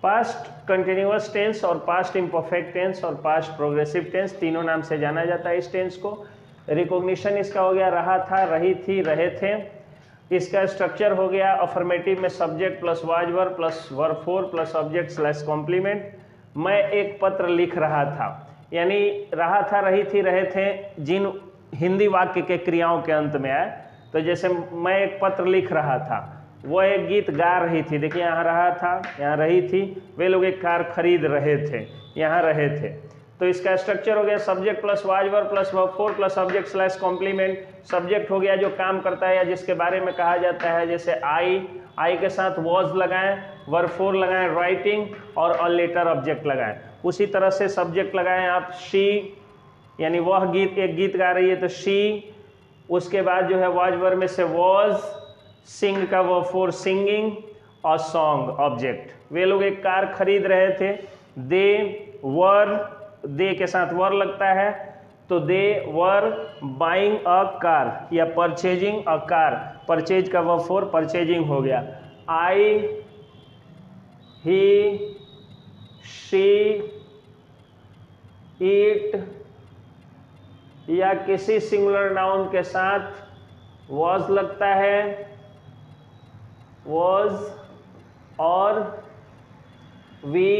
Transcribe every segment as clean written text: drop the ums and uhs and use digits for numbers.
Past continuous tense और past imperfect tense और past progressive tense तीनों नाम से जाना जाता है इस टेंस को। रिकॉग्निशन इसका हो गया रहा था, रही थी, रहे थे। इसका स्ट्रक्चर हो गया अफर्मेटिव में subject plus was verb plus verb four plus object slash complement. मैं एक पत्र लिख रहा था, यानी रहा था, रही थी, रहे थे जिन हिंदी वाक्य के क्रियाओं के अंत में आए। तो जैसे मैं एक पत्र लिख रहा था, वो एक गीत गा रही थी, देखिए यहाँ रहा था, यहाँ रही थी, वे लोग एक कार खरीद रहे थे, यहाँ रहे थे। तो इसका स्ट्रक्चर हो गया subject plus was verb plus verb four plus object slash complement. Subject हो गया जो काम करता है या जिसके बारे में कहा जाता है, जैसे आई के साथ वॉज लगाएं, वर्ब फोर लगाएं राइटिंग और अ लेटर ऑब्जेक्ट लगाएं। उसी तरह से सब्जेक्ट लगाएं आप शी, यानी वह गीत, एक गीत गा रही है तो शी। उसके बाद जो है वाज वर्ब में से वॉज, सिंग का वर्ब फोर सिंगिंग और सॉन्ग ऑब्जेक्ट। वे लोग एक कार खरीद रहे थे, दे वर, दे के साथ वर लगता है तो दे वर बाइंग अ कार या परचेजिंग अ कार, परचेज का वर्ब फोर परचेजिंग हो गया। आई, ही, शी, इट या किसी सिंगुलर नाउन के साथ वॉज लगता है, वॉज, और वी,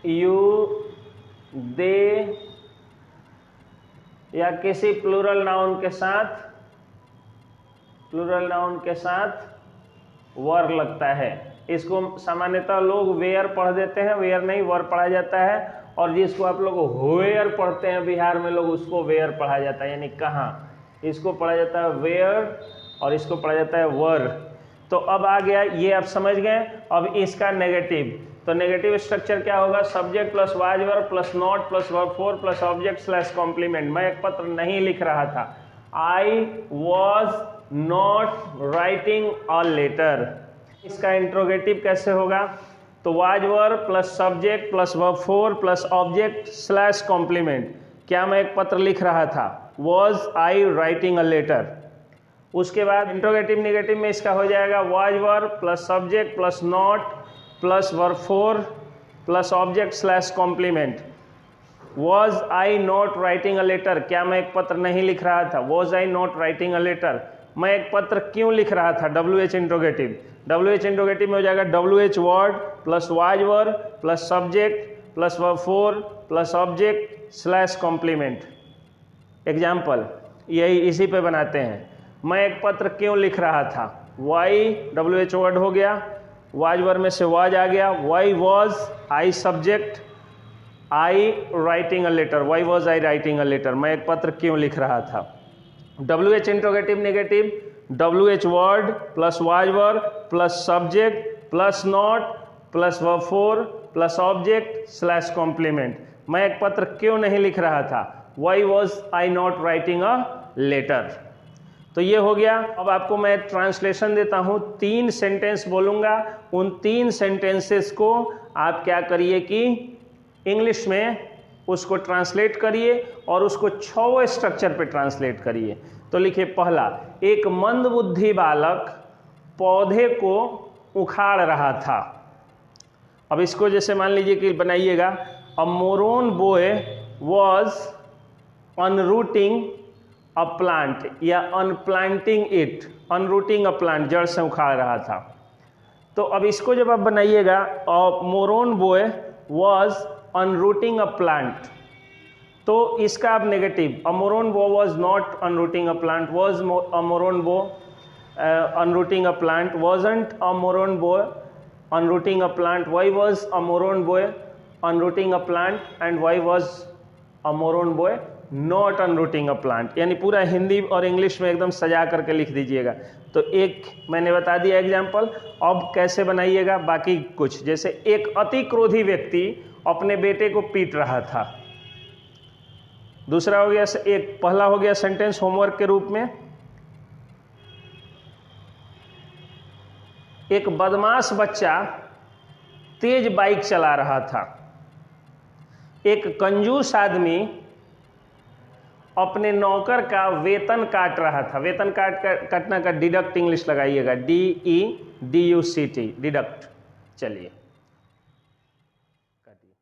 यू, दे या किसी प्लूरल नाउन के साथ वर लगता है। इसको सामान्यतः लोग वेयर पढ़ देते हैं, वेयर नहीं वर पढ़ा जाता है। और जिसको आप लोग होयर पढ़ते हैं बिहार में लोग, उसको वेयर पढ़ा जाता है, यानी कहाँ। इसको पढ़ा जाता है वेयर और इसको पढ़ा जाता है वर। तो अब आ गया, ये आप समझ गए। अब इसका नेगेटिव, तो नेगेटिव स्ट्रक्चर क्या होगा, subject plus was verb plus not plus verb four plus object slash complement. मैं एक पत्र नहीं लिख रहा था, I was not writing a letter. इसका इंट्रोगेटिव कैसे होगा, तो was verb plus subject plus verb four plus object slash complement. क्या मैं एक पत्र लिख रहा था, was I writing a letter. उसके बाद इंट्रोगेटिव नेगेटिव में इसका हो जाएगा was verb plus subject plus not plus verb four plus object slash complement. Was I not writing a letter, क्या मैं एक पत्र नहीं लिख रहा था, was I not writing a letter. मैं एक पत्र क्यों लिख रहा था, W H interrogative. W H interrogative में हो जाएगा W H word plus was verb plus subject plus verb four plus object slash complement. Example यही इसी पे बनाते हैं। मैं एक पत्र क्यों लिख रहा था, वाई डब्ल्यू एच वर्ड हो गया, वाज वर्ब में से वाज आ गया, why was I subject, I writing a letter, why was I writing a letter. मैं एक पत्र क्यों लिख रहा था। W H interrogative negative, W H word plus was verb plus subject plus not plus verb four plus object slash complement. मैं एक पत्र क्यों नहीं लिख रहा था, why was I not writing a letter. तो ये हो गया। अब आपको मैं ट्रांसलेशन देता हूँ, 3 सेंटेंस बोलूँगा, उन 3 सेंटेंसेस को आप क्या करिए कि इंग्लिश में उसको ट्रांसलेट करिए और उसको 6 स्ट्रक्चर पे ट्रांसलेट करिए। तो लिखिए पहला, एक मंदबुद्धि बालक पौधे को उखाड़ रहा था। अब इसको जैसे मान लीजिए कि बनाइएगा, a moron boy was unrooting a plant या अनप्लांटिंग इट, अनरूटिंग अ प्लांट, जड़ से उखाड़ रहा था। तो अब इसको जब आप बनाइएगा, moron boy was unrooting a plant, तो इसका आप negative, a moron boy was not unrooting a plant, was a moron boy unrooting a plant, wasn't a moron boy unrooting a plant, why was a moron boy unrooting a plant and why was a moron boy not unrooting a plant. यानी पूरा हिंदी और English में एकदम सजा करके लिख दीजिएगा। तो एक मैंने बता दिया एग्जाम्पल, अब कैसे बनाइएगा बाकी कुछ। जैसे एक अति क्रोधी व्यक्ति अपने बेटे को पीट रहा था। दूसरा हो गया, एक पहला हो गया सेंटेंस होमवर्क के रूप में, एक बदमाश बच्चा तेज बाइक चला रहा था। एक कंजूस आदमी अपने नौकर का वेतन काट रहा था। वेतन काटना का डिडक्ट इंग्लिश लगाइएगा, DEDUCT, डिडक्ट। चलिए दी।